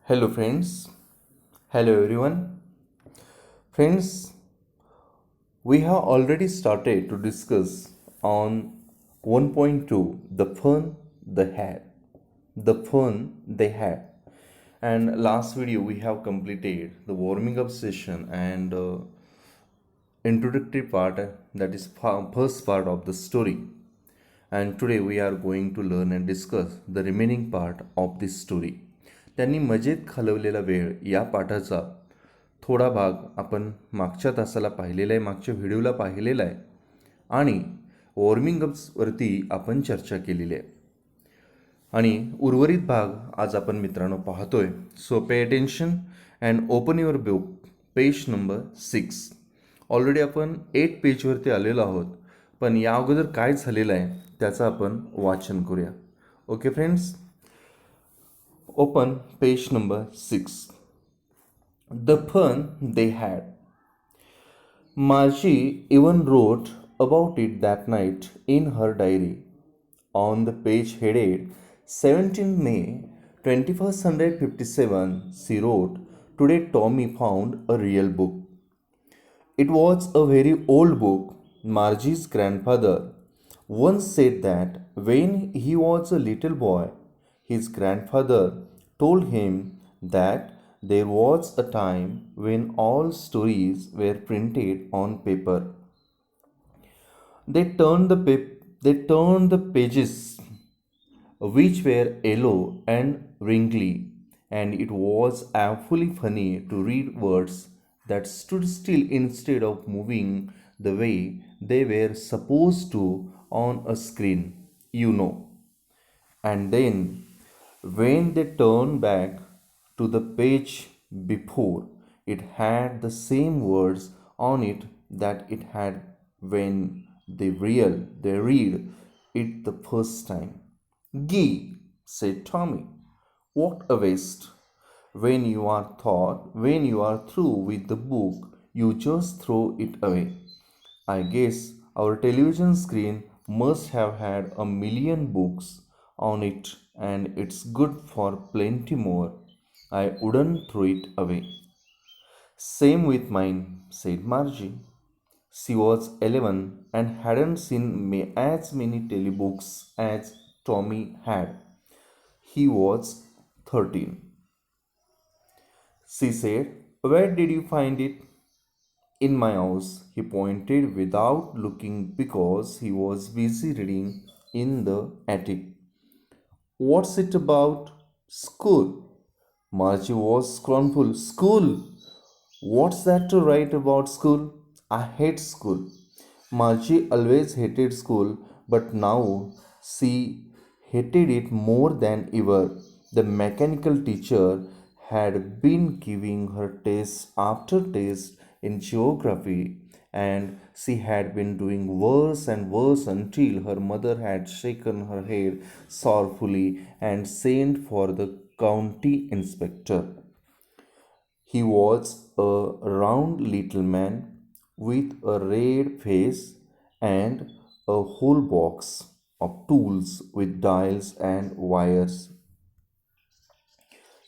Hello, friends. Hello, everyone. Friends, we have already started to discuss on 1.2 the fun they had. The fun they had. And last video we have completed the warming up session and introductory part that is first part of the story. And today we are going to learn and discuss the remaining part of this story. त्यांनी मजेत घालवलेला वेळ या पाठाचा थोडा भाग आपण मागच्या तासाला पाहिलेला आहे, मागच्या व्हिडिओला पाहिलेला आहे आणि वॉर्मिंग अपवरती आपण चर्चा केलेली आहे आणि उर्वरित भाग आज आपण मित्रांनो पाहतोय. So pay attention and open your book, page number 6. Already आपण 8 पेजवरती आलेलो आहोत, पण या अगोदर काय झालेलं आहे त्याचं आपण वाचन करूया. Okay friends, open page number 6. The fun they had. Margie even wrote about it that night in her diary. On the page headed 17 May 2157, she wrote, "Today Tommy found a real book." It was a very old book. Margie's grandfather once said that when he was a little boy, his grandfather told him that there was a time when all stories were printed on paper. They turned the pages, which were yellow and wrinkly, and it was awfully funny to read words that stood still instead of moving the way they were supposed to on a screen, you know. And then, when they turned back to the page before, it had the same words on it that it had when they read it the first time. "Gee," said Tommy, "what a waste! When you are through with the book, you just throw it away. I guess our television screen must have had a million books on it, and it's good for plenty more. I wouldn't throw it away." "Same with mine," said Margie. She was 11 and hadn't seen as many telebooks as Tommy had. He was 13. She said, "Where did you find it?" "In my house," he pointed without looking because he was busy reading in the attic. "What's it about?" "School." Margie was scornful. "School? What's that to write about school? I hate school." Margie always hated school, but now she hated it more than ever. The mechanical teacher had been giving her test after test in geography, and she had been doing worse and worse until her mother had shaken her head sorrowfully and sent for the county inspector. He was a round little man with a red face and a whole box of tools with dials and wires.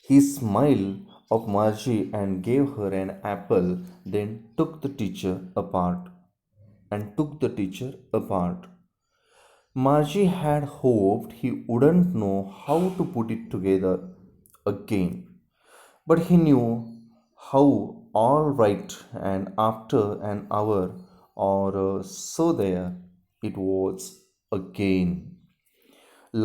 He smiled at Margie and gave her an apple, then took the teacher apart. Margie had hoped he wouldn't know how to put it together again, but he knew how all right, and after an hour or so there it was again,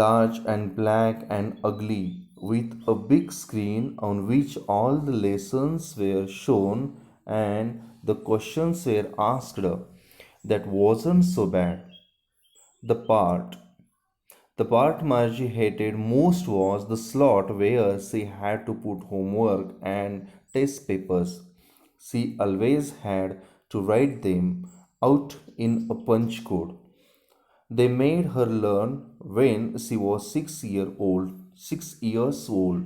large and black and ugly, with a big screen on which all the lessons were shown and the questions were asked. That wasn't so bad. The part the part Margie hated most was the slot where she had to put homework and test papers. She always had to write them out in a punch code. They made her learn when she was 6 years old,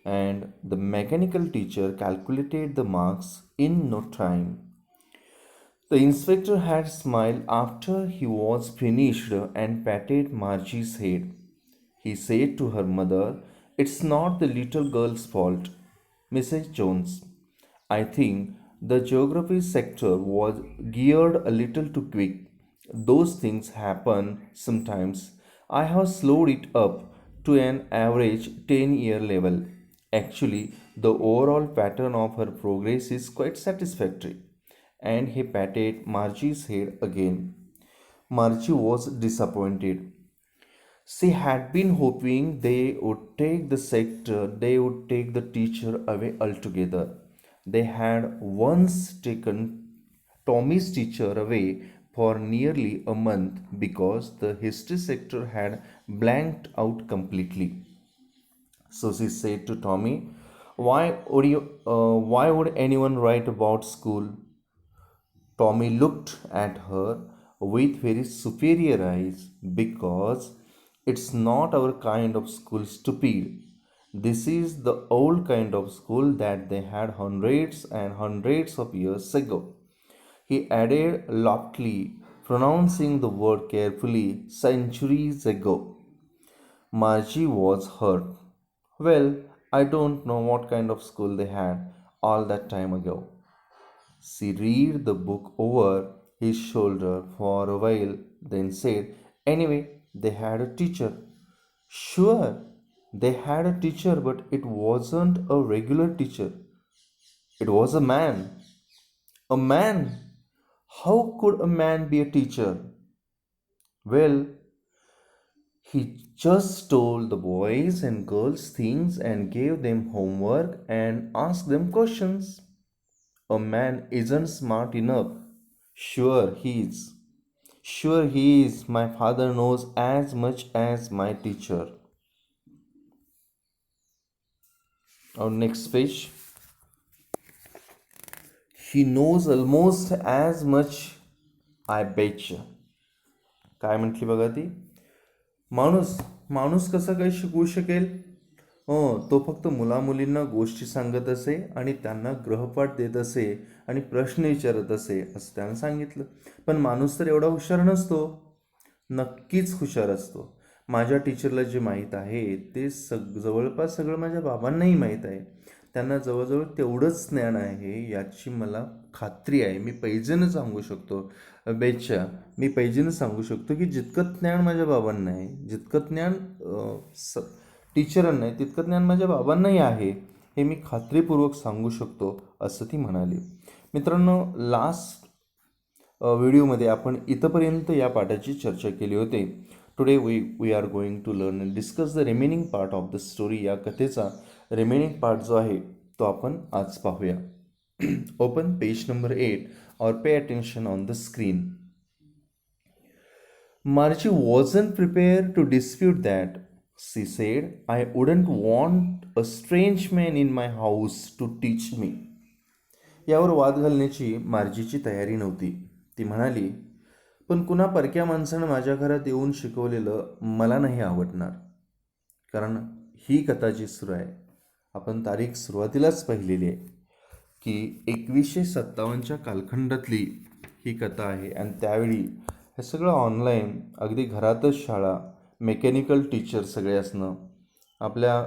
and the mechanical teacher calculated the marks in no time. The inspector had smiled after he was finished and patted Margie's head. He said to her mother, "It's not the little girl's fault. Mrs. Jones, I think the geography sector was geared a little too quick. Those things happen sometimes. I have slowed it up to an average 10-year level. Actually, the overall pattern of her progress is quite satisfactory. And he patted Margie's head again. Margie was disappointed. She had been hoping they would take the teacher away altogether. They had once taken Tommy's teacher away for nearly a month because the history sector had blanked out completely. So she said to Tommy, why would anyone write about school? Tommy looked at her with very superior eyes because it's not our kind of school, stupid. This is the old kind of school that they had hundreds and hundreds of years ago. He added loftily, pronouncing the word carefully, centuries ago. Margie was hurt. Well, I don't know what kind of school they had all that time ago. She read the book over his shoulder for a while, then said, anyway, they had a teacher. Sure, they had a teacher, but it wasn't a regular teacher. It was a man. A man? How could a man be a teacher? Well, he just told the boys and girls things and gave them homework and asked them questions. A man isn't smart enough. Sure, he is. Sure, he is. My father knows as much as my teacher. Our next page. He knows almost as much, I betcha. काय म्हटली बघा ती? माणूस माणूस कसं काय शिकवू शकेल? तो फक्त मुलामुलींना गोष्टी सांगत असे आणि त्यांना गृहपाठ देत असे आणि प्रश्न विचारत असे असं त्यानं सांगितलं. पण माणूस तर एवढा हुशार नसतो. नक्कीच हुशार असतो. माझ्या टीचरला जे माहीत आहे ते जवळपास सगळं माझ्या बाबांनाही माहीत आहे. त्यांना जवळजवळ तेवढंच ज्ञान आहे याची मला खात्री आहे. मी पैजेनं सांगू शकतो. बेच्या मी पैजेनं सांगू शकतो की जितकं ज्ञान माझ्या बाबांना आहे, जितकं ज्ञान टीचरांना आहे, तितकं ज्ञान माझ्या बाबांनाही आहे, हे मी खात्रीपूर्वक सांगू शकतो असं ती म्हणाली. मित्रांनो, लास्ट व्हिडिओमध्ये आपण इथंपर्यंत या पाठाची चर्चा केली होती. Today we are going to learn and discuss the remaining part of the story. या कथेचा रिमेनिंग पार्ट जो आहे तो आपण आज पाहूया. Open page number 8 or pay attention on the screen. Margie wasn't prepared to dispute that. She said, I wouldn't want a strange man in my house to teach me. यावर वाद घालण्याची मार्जीची तयारी नव्हती. ती म्हणाली, पण कुणा परक्या माणसानं माझ्या घरात येऊन शिकवलेलं मला नाही आवडणार. कारण ही कथा जी सुरू आहे, आपण तारीख सुरुवातीलाच पाहिलेली आहे की 1957च्या कालखंडातली ही कथा आहे. आणि त्यावेळी हे सगळं ऑनलाईन, अगदी घरातच शाळा, मेकॅनिकल टीचर सगळे असणं, आपल्या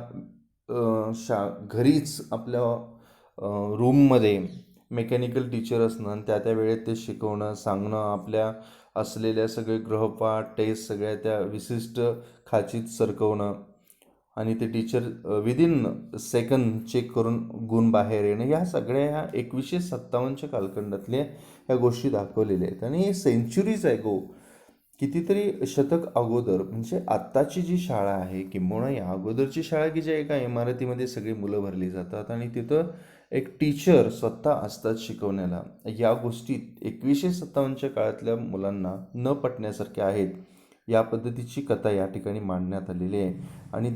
घरीच आपल्या रूममध्ये मेकॅनिकल टीचर असणं आणि त्या वेळेत ते शिकवणं, सांगणं, आपल्या असलेल्या सगळे गृहपाठ, टेस्ट सगळ्या त्या विशिष्ट खाचीत सरकवणं आणि ते टीचर विदिन सेकंद चेक करून गुण बाहेर येणं, ह्या सगळ्या ह्या 1957च्या कालखंडातल्या ह्या गोष्टी दाखवलेल्या आहेत. आणि हे सेंचुरीज गो, कितीतरी शतक अगोदर, म्हणजे आत्ताची जी शाळा आहे किंबहुना या अगोदरची शाळा की ज्या एका इमारतीमध्ये सगळी मुलं भरली जातात आणि तिथं एक टीचर स्वतः असतात शिकवण्याला, या गोष्टी 1957च्या काळातल्या मुलांना न पटण्यासारख्या आहेत. या पद्धतीची कथा या ठिकाणी मांडण्यात आलेली आहे. आणि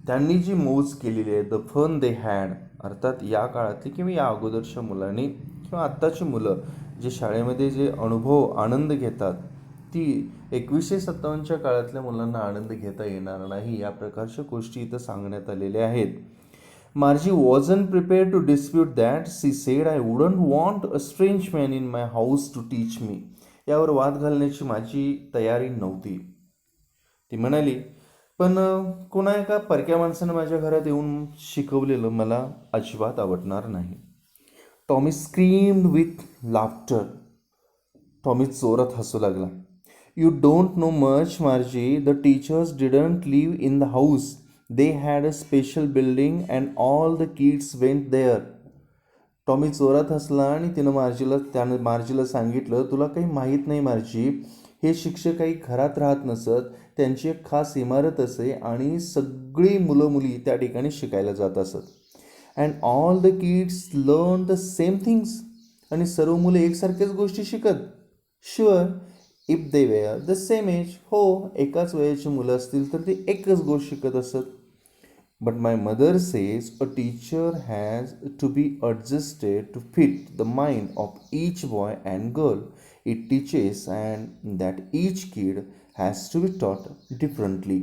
त्यांनी जी मौज केलेली आहे, द फन दे हॅड, अर्थात या काळातली किंवा या अगोदरच्या मुलांनी किंवा आत्ताची मुलं जे शाळेमध्ये जे अनुभव आनंद घेतात, ती 1957च्या काळातल्या मुलांना आनंद घेता येणार नाही. या प्रकारच्या गोष्टी इथं सांगण्यात आलेल्या आहेत. Margie wasn't prepared to dispute that. She said, I wouldn't want a strange man in my house to teach me. यावर वाद घालण्याची माझी तयारी नव्हती. ती म्हणाली, पण कोणा एका परक्या माणसानं माझ्या घरात येऊन शिकवलेलं मला अजिबात आवडणार नाही. Tommy screamed with laughter. Tommy जोरात हसू लागला. You don't know much Margie. The teachers didn't live in the house. They had a special building and all the kids went there. Tommy जोरात हसला आणि त्यानं मार्जीला सांगितलं, तुला काही माहीत नाही मार्जी, हे शिक्षक काही घरात राहत नसत. त्यांची एक खास इमारत असे आणि सगळी मुलं मुली त्या ठिकाणी शिकायला जात असत. And all the kids learn the same things. आणि सर्व मुलं एकसारख्याच गोष्टी शिकत. Sure, if they were the same age. हो, एकाच वयाची मुलं असतील तर ते एकच गोष्ट शिकत असत. But my mother says a teacher has to be adjusted to fit the mind of each boy and girl it teaches, and that each kid has to be taught differently.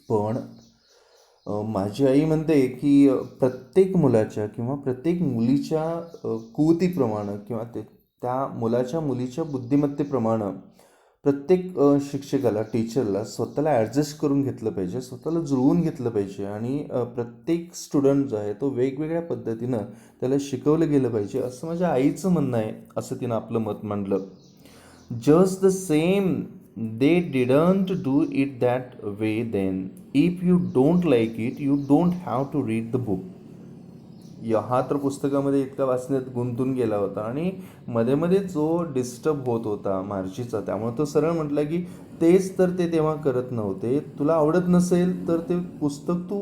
पण माझी आई म्हणते की प्रत्येक मुलाच्या किंवा प्रत्येक मुलीच्या कुवतीप्रमाणे किंवा त्या मुलीच्या बुद्धिमत्तेप्रमाणे प्रत्येक शिक्षकाला, टीचरला स्वतःला ॲडजस्ट करून घेतलं पाहिजे, स्वतःला जुळवून घेतलं पाहिजे आणि प्रत्येक स्टुडंट जो आहे तो वेगवेगळ्या पद्धतीनं त्याला शिकवलं गेलं पाहिजे, असं माझ्या आईचं म्हणणं आहे, असं तिनं आपलं मत मांडलं. Just the same they didn't do it that way then. If you don't like it you don't have to read the book. हा तर पुस्तकामध्ये इतका वाचण्यात गुंतून गेला होता आणि मध्ये मध्ये जो डिस्टर्ब होत होता मार्जीचा, त्यामुळे तो सरळ म्हटला की तेच तर ते तेव्हा करत नव्हते. तुला आवडत नसेल तर ते पुस्तक तू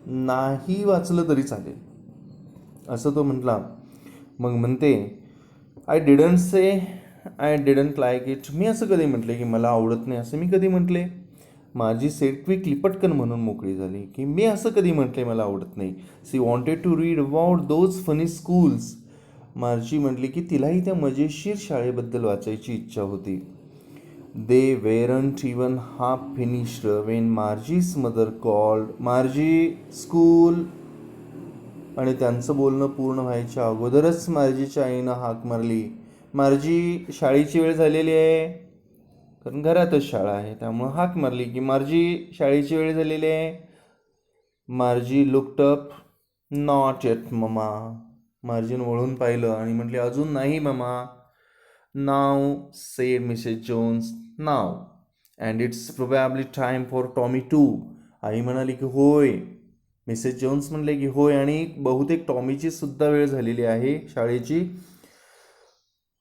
नाही वाचलं तरी चालेल, असं तो म्हटला. मग म्हणते, I didn't say I didn't like it. मी असं कधी म्हटले की मला आवडत नाही, असं मी कधी म्हटले? माझी सेट क्विकली पटकन म्हणून मोकळी झाली की मी असं कधी म्हटले मला आवडत नाही. She wanted to read about those funny schools. Margie म्हटली की तिलाही त्या मजेशीर शाळेबद्दल वाचायची इच्छा होती. They weren't even half finished when Margie's mother called, Margie school. आणि त्यांचं बोलणं पूर्ण व्हायच्या अगोदरच मार्जीच्या आईनं हाक मारली, मार्जी शाळेची वेळ झालेली आहे. कारण घरातच शाळा आहे त्यामुळं हाक मारली की मार्जी शाळेची वेळ झालेली आहे. Margie looked up. Not yet mama. मार्जीनं वळून पाहिलं आणि म्हटले, अजून नाही mama. Now said Mrs Jones, now. And it's probably time for Tommy too. आई म्हणाली की होय. मिसेस जोन्स म्हणले की होय, आणि बहुतेक टॉमीची सुद्धा वेळ झालेली आहे शाळेची.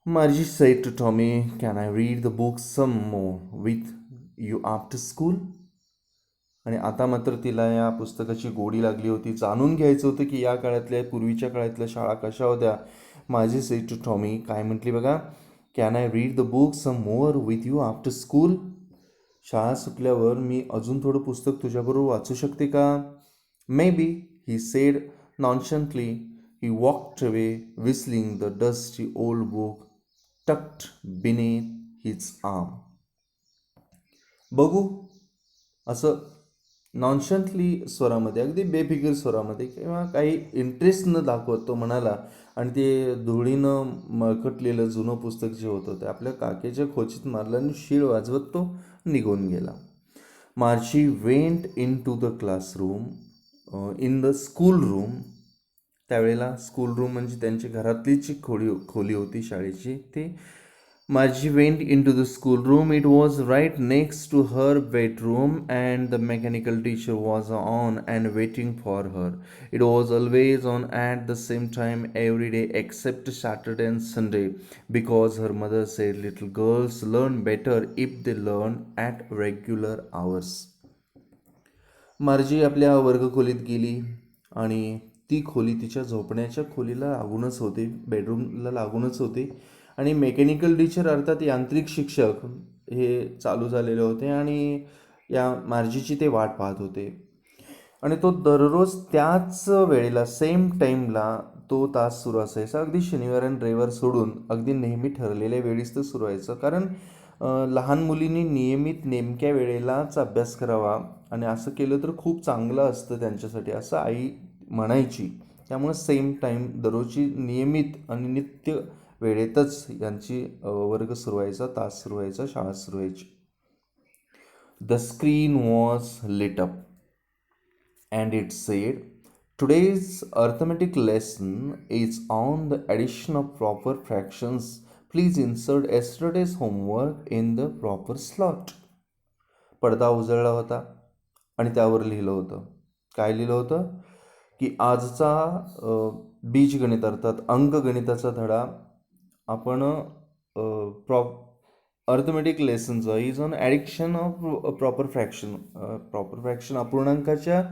मार्जी said to Tommy, can I read the book some more with you after school? आणि आता मात्र तिला या पुस्तकाची गोडी लागली होती. जाणून घ्यायचं होतं की या काळातल्या, पूर्वीच्या काळातल्या शाळा कशा होत्या. माझी सेड टू टॉमी काय म्हटली बघा, can I read the book some more with you after school. शाळा सुटल्यावर मी अजून थोडं पुस्तक तुझ्याबरोबर वाचू शकते का? Maybe, he said nonchalantly. He walked away whistling the dusty old book tucked beneath his arm. बघू, असं नॉनशंटली स्वरामध्ये, अगदी बेफिकीर स्वरामध्ये किंवा काही इंटरेस्ट न दाखवत तो म्हणाला. आणि ते धुळीनं मळकटलेलं जुनं पुस्तक जे होतं ते आपल्या काकेच्या खोचीत मारलं आणि शीळ वाजवत तो निघून गेला. Margie went into the classroom in the school room. त्यावेळेला स्कूल रूम म्हणजे त्यांची घरातलीच खोली होती शाळेची. ते Margie went into the schoolroom. It was right next to her bedroom, and the mechanical teacher was on and waiting for her. It was always on at the same time every day except Saturday and Sunday, because her mother said little girls learn better if they learn at regular hours. मार्जी आपल्या वर्गखोलीत गेली आणि ती खोली तिच्या झोपण्याच्या खोलीला लागूनच होते, बेडरूमला लागूनच होते. आणि मेकॅनिकल टीचर अर्थात यांत्रिक शिक्षक हे चालू झालेले होते आणि या मार्जीची ते वाट पाहत होते. आणि तो दररोज त्याच वेळेला, सेम टाईमला तो तास सुरू असायचा. अगदी शनिवार आणि रविवार सोडून अगदी नेहमी ठरलेल्या वेळीच तर सुरू व्हायचं. कारण लहान मुलींनी नियमित नेमक्या वेळेलाच अभ्यास करावा आणि असं केलं तर खूप चांगलं असतं त्यांच्यासाठी, असं आई म्हणायची. त्यामुळे सेम टाईम, दररोजची नियमित आणि नित्य वेळेतच यांची वर्ग सुरू व्हायचा, तास सुरू व्हायचा, शाळा सुरू व्हायची. The screen was lit up and it said, "Today's arithmetic lesson is on the addition of proper fractions. Please insert yesterday's homework in the proper slot." पडदा उजळला होता आणि त्यावर लिहिलं होतं. काय लिहिलं होतं की आजचा बीजगणित अर्थात अंकगणिताचा धडा आपण अर्थमेटिक लेसनचं is on addition of proper fraction. Proper fraction अपूर्णांकाच्या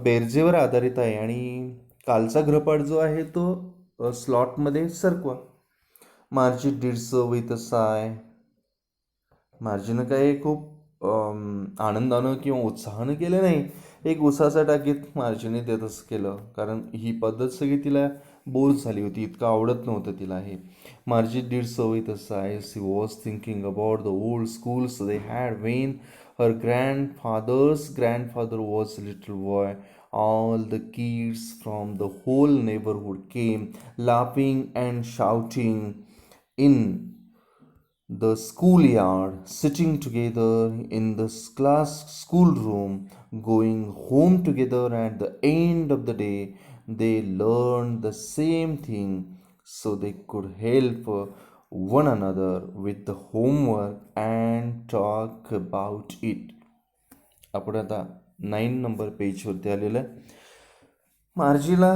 बेरजेवर आधारित आहे आणि कालचा गृहपाठ जो आहे तो स्लॉटमध्ये सरकवा. मार्जी did so with a sigh. मार्जीनं काही खूप आनंदानं किंवा उत्साहानं केलं नाही. एक उसाचा टाकीत मार्जीने ते तसं केलं, कारण ही पद्धत सगळी तिला बोर झाली होती, इतकं आवडत नव्हतं तिला हे. मार्जी did so with a sigh. She was thinking about the old schools they had when her grandfather's grandfather was a little boy. All the kids from the whole neighborhood came, laughing and shouting in the schoolyard, sitting together in the class schoolroom, going home together at the end of the day. They learned the same thing so they could help one another with the homework and talk about it. आपण आता 9 number पेजवरती आलेलं आहे. मार्जीला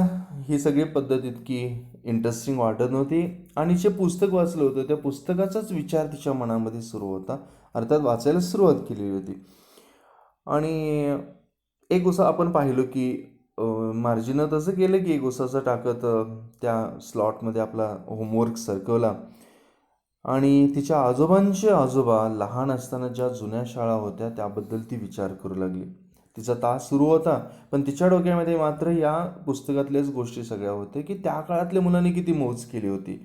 ही सगळी पद्धत इतकी interesting वाटत नव्हती आणि जे पुस्तक वाचलं होतं त्या पुस्तकाचाच विचार तिच्या मनामध्ये सुरू होता. अर्थात वाचायला सुरुवात केलेली होती. आणि एक उसा आपण पाहिलं की मार्जीनं तसं केलं की एक उसाचं टाकत त्या स्लॉटमध्ये आपला होमवर्क सरकवला. आणि तिच्या आजोबांचे आजोबा लहान असताना ज्या जुन्या शाळा होत्या त्याबद्दल ती विचार करू लागली. तिचा तास सुरू होता, पण तिच्या डोक्यामध्ये मात्र या पुस्तकातल्याच गोष्टी सगळ्या होत्या की त्या काळातल्या मुलांनी किती मौज केली होती.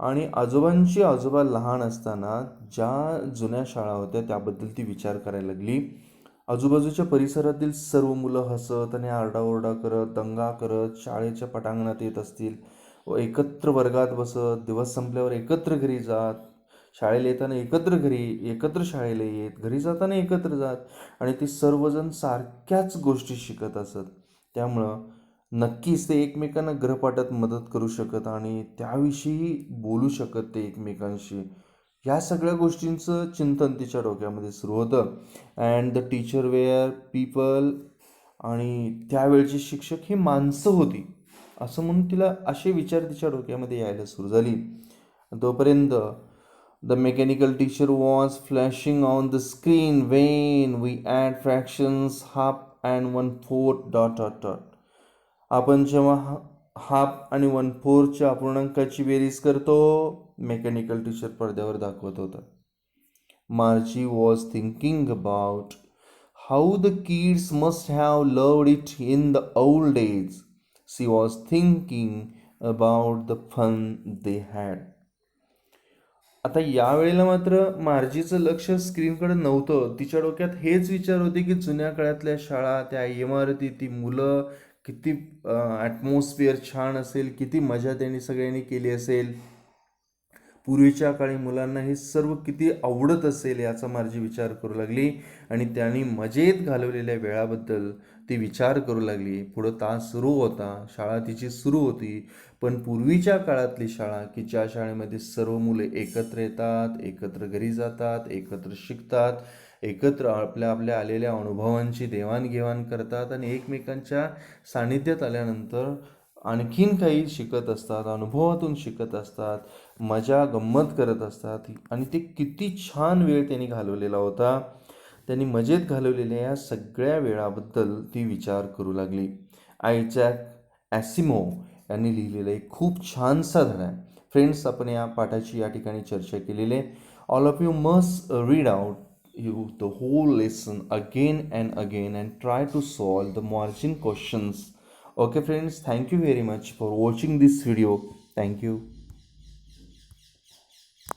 आणि आजोबांची आजोबा लहान असताना ज्या जुन्या शाळा होत्या त्याबद्दल ती विचार करायला लागली. आजूबाजूच्या परिसरातील सर्व मुलं हसत आणि आरडाओरडा करत, दंगा करत शाळेच्या पटांगणात येत असतील व एकत्र वर्गात बसत, दिवस संपल्यावर एकत्र घरी जात, शाळेला येताना एकत्र घरी, एकत्र शाळेला येत, घरी जाताना एकत्र जात आणि ते सर्वजण सारख्याच गोष्टी शिकत असत. त्यामुळं नक्कीच ते एकमेकांना गृहपाठात मदत करू शकत आणि त्याविषयी बोलू शकत ते एकमेकांशी. ह्या सगळ्या गोष्टींचं चिंतन तिच्या डोक्यामध्ये सुरू होतं. And the teacher were people, आणि त्यावेळची शिक्षक ही माणसं होती असं म्हणून तिला असे विचार तिच्या डोक्यामध्ये यायला सुरू झाली. तोपर्यंत the mechanical teacher was flashing on the screen when we add fractions half and 1/4 dot dot dot. आपण जेव्हा हाफ आणि 1/4च्या अपूर्णांकाची बेरीज करतो, मेकॅनिकल टीचर पडद्यावर दाखवत होता. Margie was thinking about how the kids must have loved it in the old days. She was thinking about the fun they had. आता यावेळेला मात्र मार्जीचं लक्ष स्क्रीनकडे नव्हतं. तिच्या डोक्यात हेच विचार होते की जुन्या काळातल्या शाळा, त्या इमारती, ती मुलं, किती ॲटमॉस्फिअर छान असेल, किती मजा त्यांनी सगळ्यांनी केली असेल, पूर्वीच्या काळी मुलांना हे सर्व किती आवडत असेल याचा मार्जी विचार करू लागली. आणि त्यांनी मजेत घालवलेल्या वेळाबद्दल ती विचार करू लागली. पुढं तास सुरू होता, शाळा तिची सुरू होती, पण पूर्वीच्या काळातली शाळा की ज्या शाळेमध्ये सर्व मुले एकत्र येतात, एकत्र घरी जातात, एकत्र शिकतात, एकत्र आपल्या आलेल्या अनुभवांची देवाणघेवाण करतात आणि एकमेकांच्या सानिध्यात आल्यानंतर आणखीन काही शिकत असतात, अनुभवातून शिकत असतात, मजा गंमत करत असतात. आणि ते किती छान वेळ त्यांनी घालवलेला होता. त्यांनी मजेत घालवलेल्या या सगळ्या वेळाबद्दल ती विचार करू लागली. आयझॅक ॲसिमोव यांनी लिहिलेलं एक खूप छानसा धडा आहे. फ्रेंड्स, आपण या पाठाची या ठिकाणी चर्चा केलेली आहे. All of you must read out the whole lesson again and again and try to solve the margin questions. Okay friends, thank you very much for watching this video. Thank you.